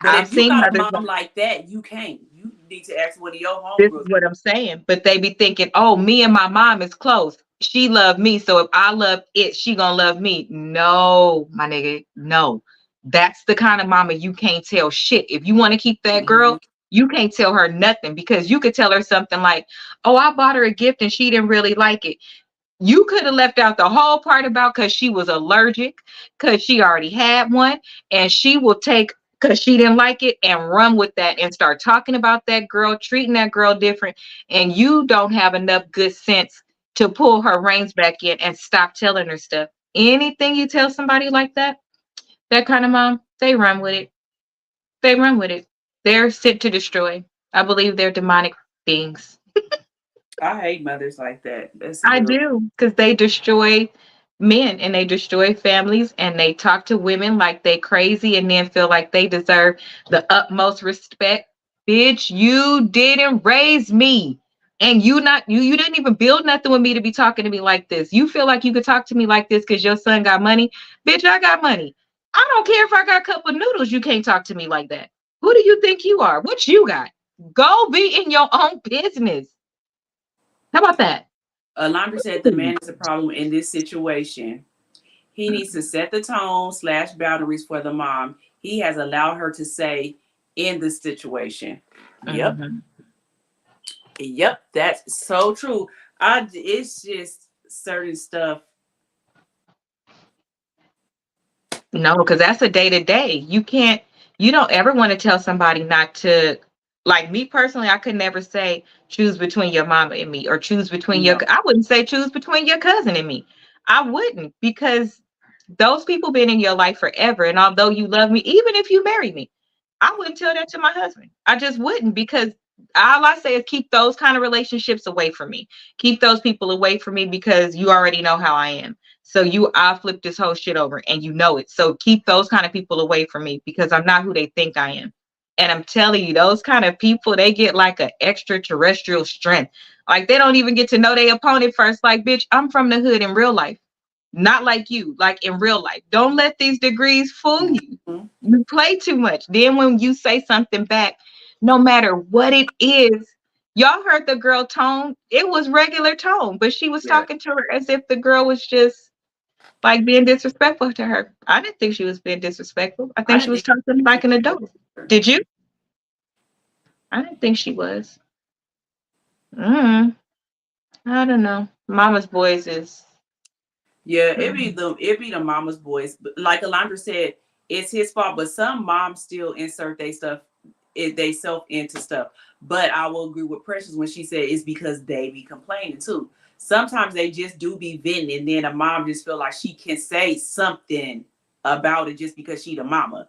But I've if you seen got a mothers, mom like that, you can't. You need to ask one of your this is homegirls. what I'm saying, but they be thinking, oh, me and my mom is close. She loved me. So if I love it, she gonna love me. No, my nigga, no. That's the kind of mama you can't tell shit. If you want to keep that Mhm. girl, you can't tell her nothing because you could tell her something like, oh, I bought her a gift and she didn't really like it. You could have left out the whole part about because she was allergic, because she already had one, and she will take because she didn't like it and run with that and start talking about that girl, treating that girl different. And you don't have enough good sense to pull her reins back in and stop telling her stuff. Anything you tell somebody like that, that kind of mom, they run with it. They run with it. They're sent to destroy. I believe they're demonic beings. I hate mothers like that. That's I irritating. do, because they destroy men and they destroy families and they talk to women like they crazy and then feel like they deserve the utmost respect. Bitch, you didn't raise me. And you didn't even build nothing with me to be talking to me like this. You feel like you could talk to me like this because your son got money. Bitch, I got money. I don't care if I got a cup of noodles, you can't talk to me like that. Who do you think you are? What you got? Go be in your own business. How about that? Alondra said the man is a problem in this situation. He needs to set the tone slash boundaries for the mom. He has allowed her to say in the situation. Yep. Mhm. Yep. That's so true. It's just certain stuff. No, because that's a day to day. You don't ever want to tell somebody not to, like me personally, I could never say choose between your mama and me or choose between No. I wouldn't say choose between your cousin and me. I wouldn't because those people been in your life forever. And although you love me, even if you marry me, I wouldn't tell that to my husband. I just wouldn't because all I say is keep those kind of relationships away from me. Keep those people away from me because you already know how I am. So I'll flip this whole shit over and you know it. So keep those kind of people away from me because I'm not who they think I am. And I'm telling you, those kind of people, they get like an extraterrestrial strength. Like they don't even get to know their opponent first. Like, bitch, I'm from the hood in real life. Not like you, like in real life. Don't let these degrees fool you. Mhm. You play too much. Then when you say something back, no matter what it is, y'all heard the girl tone. It was regular tone, but she was Yeah. talking to her as if the girl was just like being disrespectful to her. I didn't think she was being disrespectful. I I think she didn't was think talking like an adult. either. Did you? I didn't think she was. Mm, I don't know. Mama's boys is Yeah, it be the mama's boys. But like Alondra said, it's his fault. But some moms still insert they stuff, they self into stuff. But I will agree with Precious when she said it's because they be complaining too. Sometimes they just do be venting, and then a mom just feel like she can say something about it just because she the mama.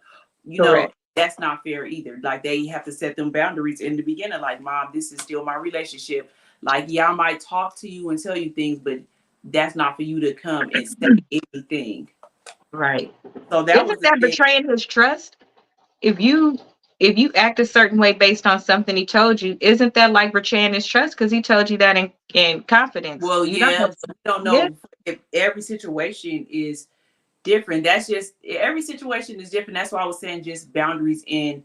Correct. That's not fair either. Like they have to set them boundaries in the beginning. Like, mom, this is still my relationship. Like, yeah, I might talk to you and tell you things, but that's not for you to come and say anything. Right. So that was Isn't the that thing. betraying his trust? If you act a certain way based on something he told you, isn't that like betraying his trust? Because he told you that in confidence. Well, You don't yeah, have but we don't yeah, know if every situation is different. That's just every situation is different. That's why I was saying just boundaries in.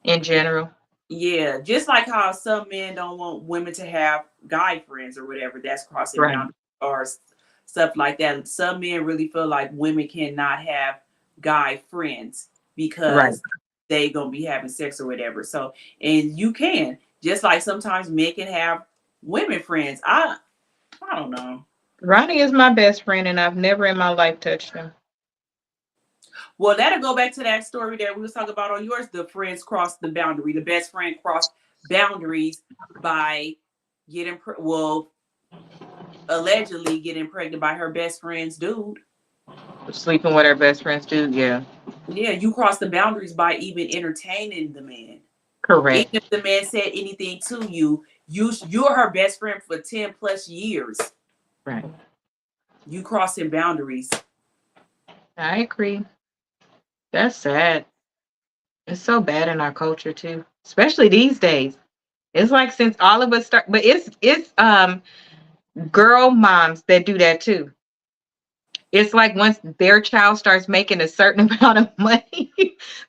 in general. Yeah, just like how some men don't want women to have guy friends or whatever, that's crossing Right. boundaries or stuff like that. Some men really feel like women cannot have guy friends Right. because they gonna be having sex or whatever. So, and you can, just like sometimes men can have women friends. I don't know. Ronnie is my best friend, and I've never in my life touched him. Well, that'll go back to that story that we was talking about on yours. The friends crossed the boundary. The best friend crossed boundaries by getting allegedly getting pregnant by her best friend's dude. Sleeping with her best friends too. Yeah. Yeah, you crossed the boundaries by even entertaining the man. Even Correct. if the man said anything to you, you're her best friend for 10 plus years. Right. You crossing boundaries. I agree. That's sad. It's so bad in our culture too, especially these days. It's like since all of us start, but it's girl moms that do that too. It's like once their child starts making a certain amount of money,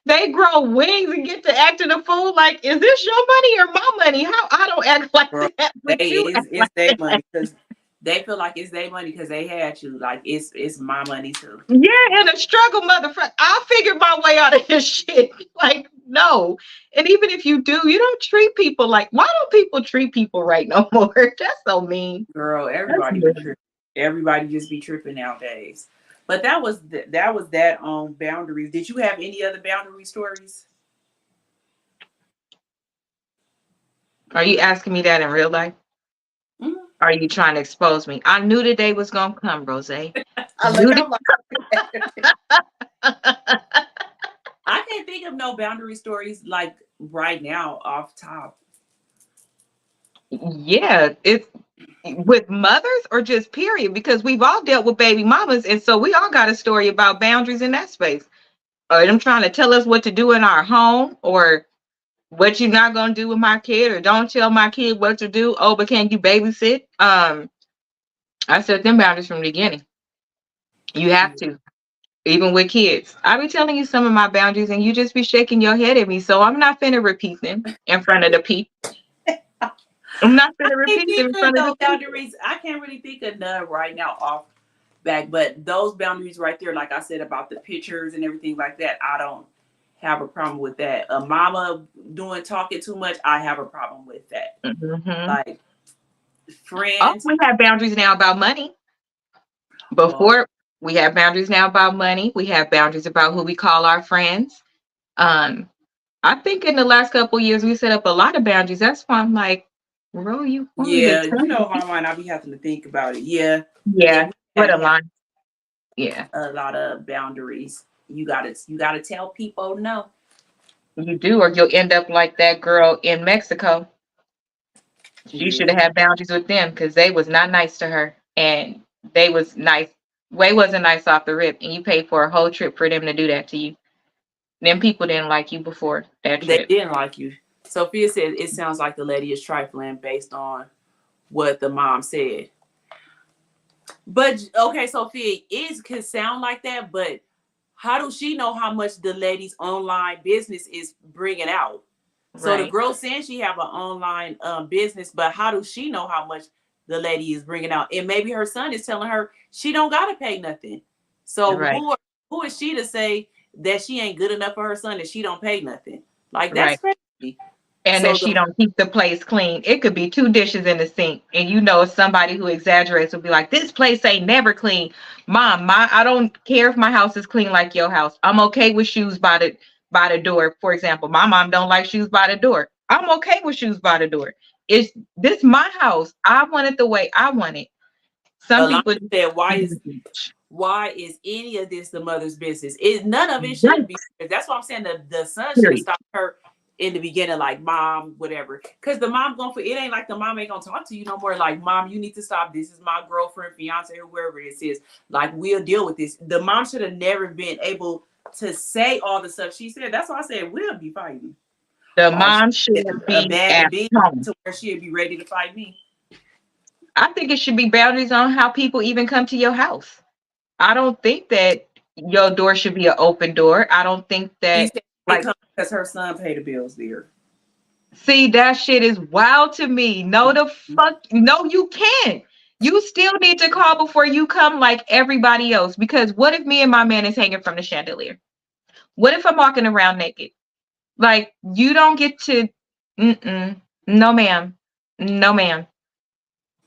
they grow wings and get to acting a fool. Like, is this your money or my money? How I don't act like Girl, that, they but you act it's like their that. money because they feel like it's their money because they had you. Like it's my money too. Yeah, and a struggle, motherfucker. I'll figure my way out of this shit. Like, no. And even if you do, you don't treat people like. Why don't people treat people right no more? That's so mean. Girl, That's everybody be mean. tripping. Everybody just be tripping nowadays. But that on boundaries. Did you have any other boundary stories? Are you asking me that in real life? Mhm. Are you trying to expose me? I knew the day was gonna come, Rose. I look, Knew I'm the- like, I can't think of no boundary stories like right now off top. yeah, it's with mothers or just period, because we've all dealt with baby mamas, and so we all got a story about boundaries in that space. Or them trying to tell us what to do in our home, or what you're not gonna do with my kid, or don't tell my kid what to do. Oh, but can you babysit? I set them boundaries from the beginning. You have to, even with kids. I be telling you some of my boundaries, and you just be shaking your head at me. So I'm not finna repeat them in front of the people. I'm not I finna can't repeat them think in of front of no the people. boundaries. I can't really think of none right now off back, but those boundaries right there, like I said about the pictures and everything like that, I don't have a problem with that. A mama doing talking too much, I have a problem with that. Hmm. Like Oh, friends, we have boundaries now about money. well, Before, we have boundaries now about money. We have boundaries about who we call our friends. Um, I think in the last couple of years we set up a lot of boundaries. That's why I'm like, bro, you want me to yeah, tell my you? mind, I be having to think about it. Yeah, yeah, Yeah, we what have a had line. Yeah, a lot of boundaries. You gotta tell people no. you do, or you'll end up like that girl in Mexico. She should have Yeah, had boundaries with them because they was not nice to her, and they was nice. Way wasn't nice off the rip, and you paid for a whole trip for them to do that to you. Them people didn't like you before that they trip. didn't like you. Sophia said it sounds like the lady is trifling based on what the mom said. But okay, Sophia, it can sound like that, but how does she know how much the lady's online business is bringing out? So the Right, girl saying she have an online business, but how does she know how much the lady is bringing out? And maybe her son is telling her she don't gotta pay nothing. So right, who is she to say that she ain't good enough for her son that she don't pay nothing? Like that's right. crazy. and So that she don't keep the place clean. It could be 2 dishes in the sink, and you know somebody who exaggerates will be like, "This place ain't never clean." Mom, I don't care if my house is clean like your house. I'm okay with shoes by the door. For example, my mom don't like shoes by the door. I'm okay with shoes by the door. It's this my house. I want it the way I want it. Some Alana people said, why is any of this the mother's business? None of it right, should be. That's why I'm saying the son should have period. stopped her in the beginning, like, mom, whatever. Because the mom going for it ain't like the mom ain't gonna talk to you no more. Like, mom, you need to stop. This is my girlfriend, fiance, or whoever it is. Like, we'll deal with this. The mom should have never been able to say all the stuff she said. That's why I said we'll be fighting. The Or mom she should a be bag at of beans home. to where she'd be ready to fight me. I think it should be boundaries on how people even come to your house. I don't think that your door should be an open door. I don't think She that, said it like, comes because her son paid the bills there. see, that shit is wild to me. No, the fuck, no, you can't. You still need to call before you come like everybody else. Because what if me and my man is hanging from the chandelier? What if I'm walking around naked? Like, you don't get to, no, ma'am. No, ma'am.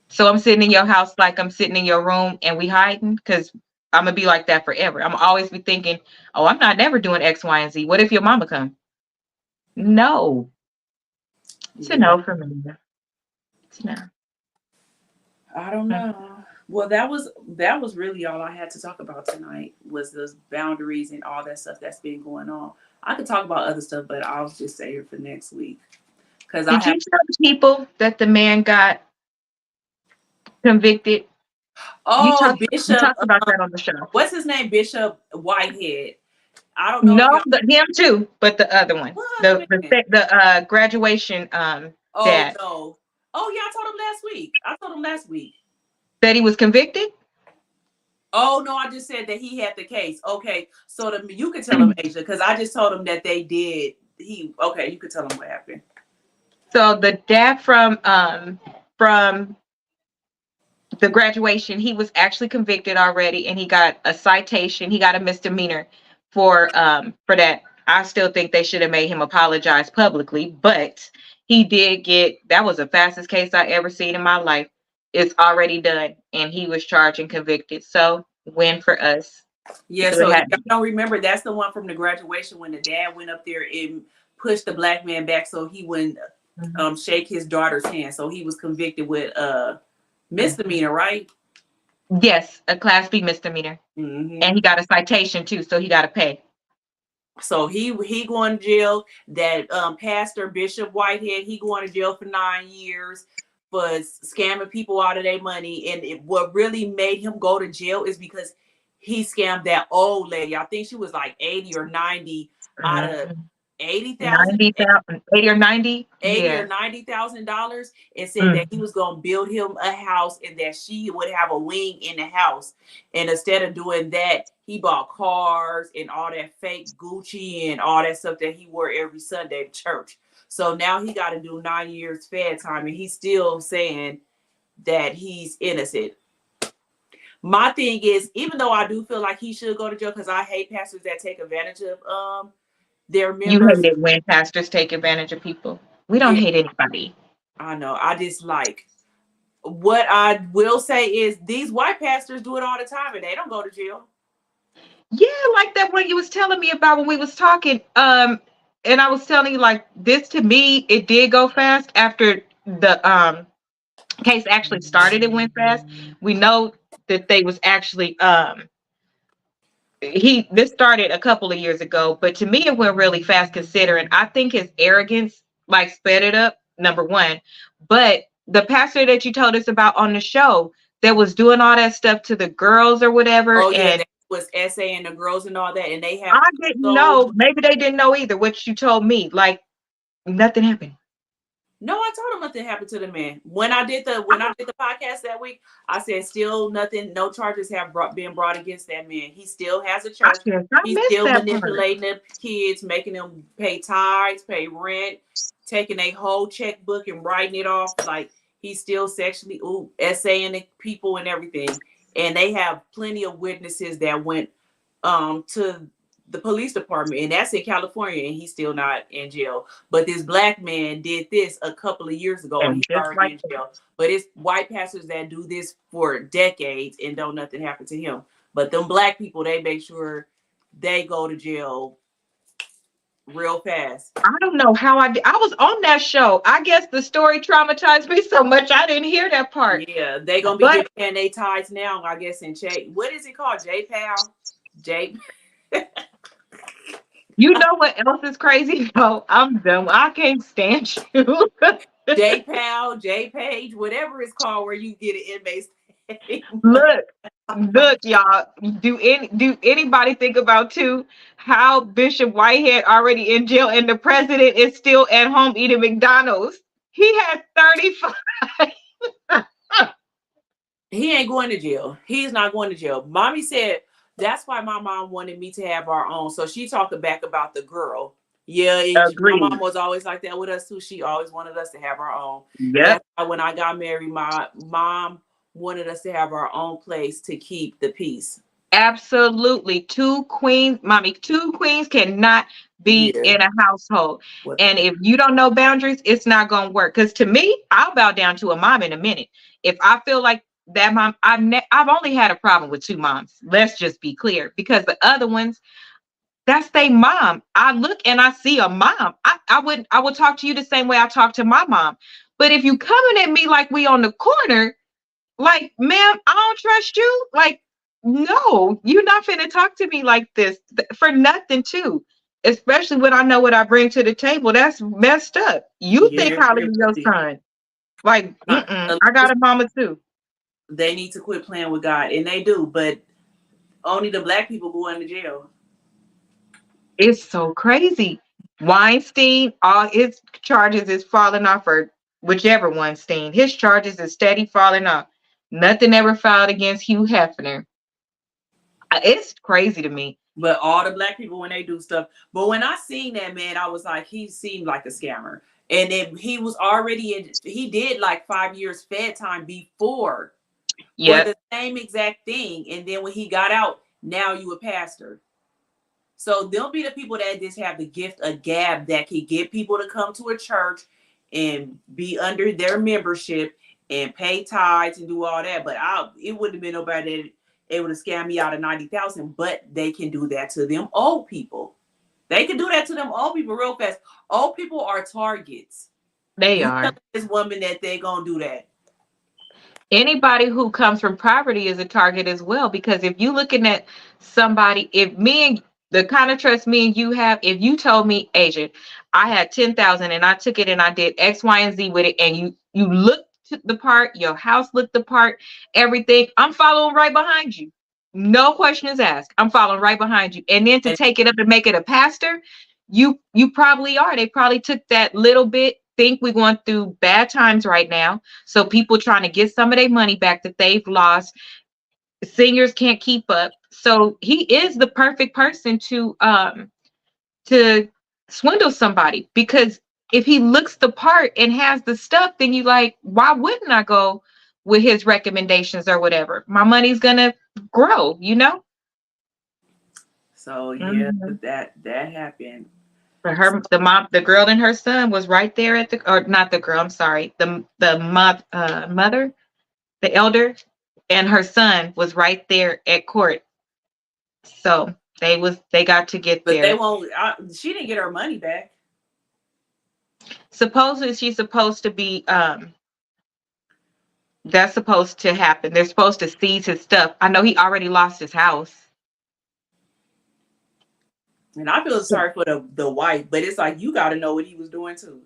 So I'm sitting in your house like I'm sitting in your room and we hiding because I'm gonna be like that forever. I'm always be thinking, oh, I'm not never doing X, Y, and Z. What if your mama come? No, it's a Yeah. no for me. It's no. I don't know. Well, that was really all I had to talk about tonight was those boundaries and all that stuff that's been going on. I could talk about other stuff, but I'll just say it for next week because I Did you have. tell people that the man got convicted? You Oh, talked you Bishop, talked about that on the show. what's his name? Bishop Whitehead. I don't know No, if y'all. him too, but the other one, What other the man? graduation Oh dad, no. Oh yeah, I told him last week. I told him last week. that he was convicted. Oh no, I just said that he had the case. Okay, so you could tell him, Asia, because I just told him that they did. Okay, you could tell him what happened. So the dad from the graduation, he was actually convicted already, and he got a citation. He got a misdemeanor for that. I still think they should have made him apologize publicly, but he did get, that was the fastest case I ever seen in my life. It's already done, and he was charged and convicted. So win for us. Yeah, So it so if had, y'all don't remember, that's the one from the graduation when the dad went up there and pushed the black man back so he wouldn't shake his daughter's hand. So he was convicted with misdemeanor, right? yes, a class B misdemeanor, and he got a citation too, so he got to pay. So he going to jail. That pastor Bishop Whitehead, he going to jail for 9 years for scamming people out of their money. And what really made him go to jail is because he scammed that old lady. I think she was like 80 or 90 out of 80,000. 90,000, 80 or 90, 80 or yeah. $90,000 and said that he was going to build him a house and that she would have a wing in the house. And instead of doing that, he bought cars and all that fake Gucci and all that stuff that he wore every Sunday to church. So now he got to do 9 years fed time, and he's still saying that he's innocent. My thing is, even though I do feel like he should go to jail, because I hate pastors that take advantage of their You members. hate it when pastors take advantage of people. We don't Yeah, hate anybody. I know. I just like, what I will say is these white pastors do it all the time and they don't go to jail. Yeah, like that one you was telling me about when we was talking. And I was telling you, like, this to me, it did go fast after the case actually started. It went fast. We know that they was actually this started a couple of years ago, but to me it went really fast considering I think his arrogance like sped it up, number one. But the pastor that you told us about on the show that was doing all that stuff to the girls or whatever, Oh yeah, and that was essaying the girls and all that, and they have I didn't so know, maybe they didn't know either what you told me, like nothing happened. no, I told him nothing happened to the man. When I did the podcast that week, I said still nothing, no charges have been brought against that man. He still has a church. I He's missed still that part. manipulating the kids, making them pay tithes, pay rent, taking a whole checkbook and writing it off. Like he's still sexually essaying the people and everything. And they have plenty of witnesses that went to the police department, and that's in California, and he's still not in jail. But this black man did this a couple of years ago, and And he's just already like in jail. But it's white pastors that do this for decades and don't nothing happen to him. But them black people, they make sure they go to jail real fast. I don't know how I did. I was on that show. I guess the story traumatized me so much I didn't hear that part. Yeah, they gonna be But paying their tithes now, I guess, in what is it called? J-Pal? J. you know what else is crazy? No, I'm done. I can't stand you. J-Pal, J-Page, whatever it's called, where you get an inmate. Look, look, y'all. Do anybody think about too how Bishop Whitehead already in jail and the president is still at home eating McDonald's? He had 35. He ain't going to jail. He's not going to jail. Mommy said that's why my mom wanted me to have our own. So she talked back about the girl. Yeah, my Agreed. mom was always like that with us too. She always wanted us to have our own. Yep. That's why when I got married, my mom wanted us to have our own place to keep the peace. Absolutely. Two queens, mommy, two queens cannot be Yeah. in a household. What- And if you don't know boundaries, it's not going to work. Because to me, I'll bow down to a mom in a minute. If I feel like that mom, I've only had a problem with two moms. Let's just be clear. Because the other ones, that's their mom. I look and I see a mom. I would talk to you the same way I talk to my mom. But if you coming at me like we on the corner, like, ma'am, I don't trust you. Like, no, you're not finna talk to me like this for nothing, too. Especially when I know what I bring to the table. That's messed up. You think Yeah, highly of your son. Like, I got a mama, too. They need to quit playing with God, and they do, but only the black people going to jail. It's so crazy. Weinstein, all his charges is falling off, or whichever Weinstein. His charges is steady falling off. Nothing ever filed against Hugh Hefner. It's crazy to me. But all the black people when they do stuff. But when I seen that man, I was like, he seemed like a scammer. And then he was already he did like 5 years Fed time before for the same exact thing. And then when he got out, now you a pastor. So they'll be the people that just have the gift of gab that can get people to come to a church and be under their membership and pay tithes and do all that. But it wouldn't have been nobody that able to scam me out of 90,000. But they can do that to them old people. They can do that to them old people real fast. Old people are targets. They are. Tell this woman that they gonna do that. Anybody who comes from poverty is a target as well. Because if you looking at somebody, if me and the kind of trust me and you have, if you told me, agent, I had 10,000 and I took it and I did X, Y, and Z with it, and you looked the part, your house looked the part, everything, I'm following right behind you. No questions asked. I'm following right behind you. And then to take it up and make it a pastor, you probably are. They probably took that little bit. Think we're going through bad times right now. So people trying to get some of their money back that they've lost. Seniors can't keep up. So he is the perfect person to swindle somebody, because if he looks the part and has the stuff, then you like, why wouldn't I go with his recommendations or whatever? My money's gonna grow, you know? So yeah, that happened. For her, the girl and her son was right there at or not the girl, I'm sorry, the mother, the elder, and her son was right there at court. So they got to get but there. They won't. She didn't get her money back. Supposedly she's supposed to be that's supposed to happen. They're supposed to seize his stuff. I know he already lost his house. And I feel sorry for the wife, but it's like you got to know what he was doing too.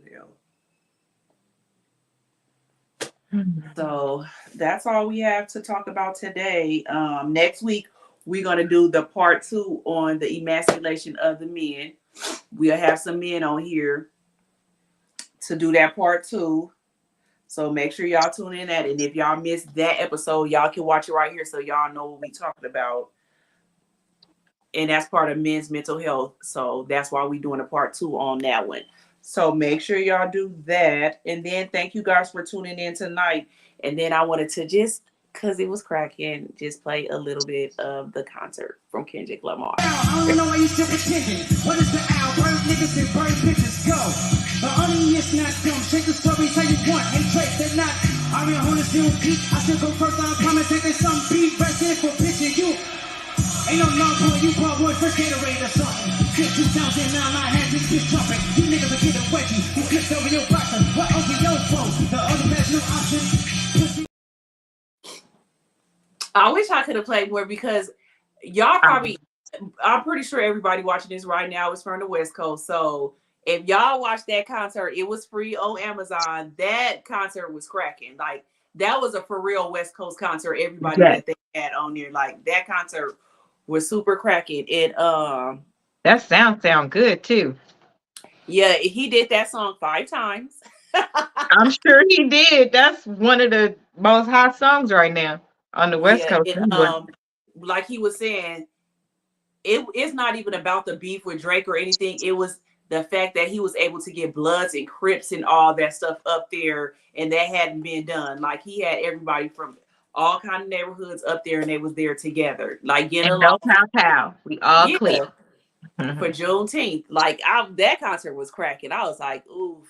So that's all we have to talk about today. Next week we're gonna do the part 2 on the emasculation of the men. We'll have some men on here to do that part 2. So make sure y'all tune in that. And if y'all missed that episode, y'all can watch it right here so y'all know what we talked about. And that's part of men's mental health. So that's why we're doing a part 2 on that one. So make sure y'all do that. And then thank you guys for tuning in tonight. And then I wanted to just because it was cracking, just play a little bit of the concert from Kendrick Lamar. I don't know why you still pretending. What is the owl? Burn niggas and burn bitches, go. The audience not dumb. Shake the stories how you want. Hey, Drake, they're not. I'm in on the still peak. I still go first. I promise that there's some beat. Rest in for pitching you. Ain't no long boy, you brought boy first Gatorade or something. Since 2009, I had this bitch jumping. You niggas are getting wedgie. You flipped over your boxer. What over your phone? The other has no option. I wish I could have played more because y'all probably, I'm pretty sure everybody watching this right now is from the West Coast. So if y'all watched that concert, it was free on Amazon. That concert was cracking. Like, that was a for real West Coast concert. Everybody that they had on there, like, that concert was super cracking. That sound good too. Yeah, he did that song 5 times. I'm sure he did. That's one of the most hot songs right now on the West Coast. Like he was saying, it's not even about the beef with Drake or anything. It was the fact that he was able to get Bloods and Crips and all that stuff up there, and that hadn't been done. Like, he had everybody from all kind of neighborhoods up there, and they was there together, like getting along. Pow. We all clear for Juneteenth. Like, that concert was cracking. I was like, oof.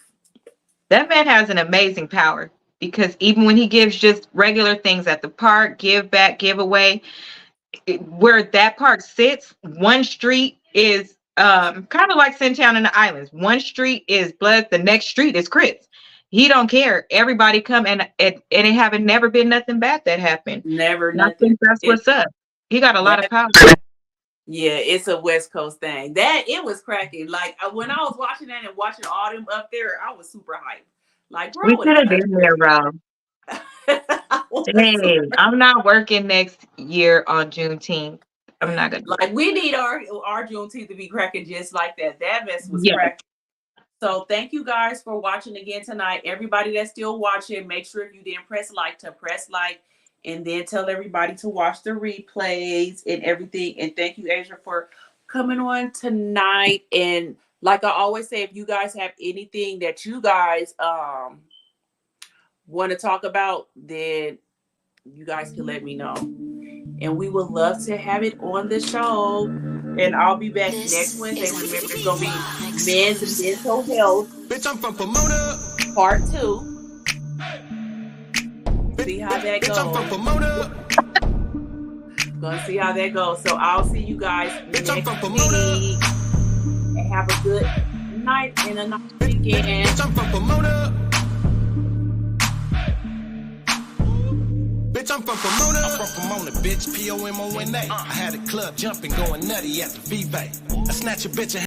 That man has an amazing power, because even when he gives just regular things at the park, give back, give away, where that park sits, one street is kind of like Centown and the Islands. One street is Bloods, the next street is Crips. He don't care. Everybody come, and it haven't never been nothing bad that happened. Never and nothing. I think that's what's up. He got a lot of power. Yeah, it's a West Coast thing. That it was cracking. Like, when I was watching that and watching all them up there, I was super hyped. Like, bro, we could have been there, bro. Hey, I'm not working next year on Juneteenth. I'm not gonna. Like, we need our Juneteenth to be cracking just like that. That mess was cracking. So thank you guys for watching again tonight. Everybody that's still watching, make sure if you didn't press like, and then tell everybody to watch the replays and everything. And thank you, Asia, for coming on tonight. And like I always say, if you guys have anything that you guys want to talk about, then you guys can let me know. And we would love to have it on the show. And I'll be back next Wednesday. Remember, it's going to be men's mental health. Bitch, I'm from Pomona. Part 2. See how that goes. I'm from Pomona. Gonna see how that goes. So I'll see you guys next week. And have a good night and a nice weekend. Bitch, I'm from Pomona. Bitch, I'm from Pomona. I'm from Pomona, bitch. Pomona. I had a club jumping, going nutty at the V-Bay. I snatch a bitch and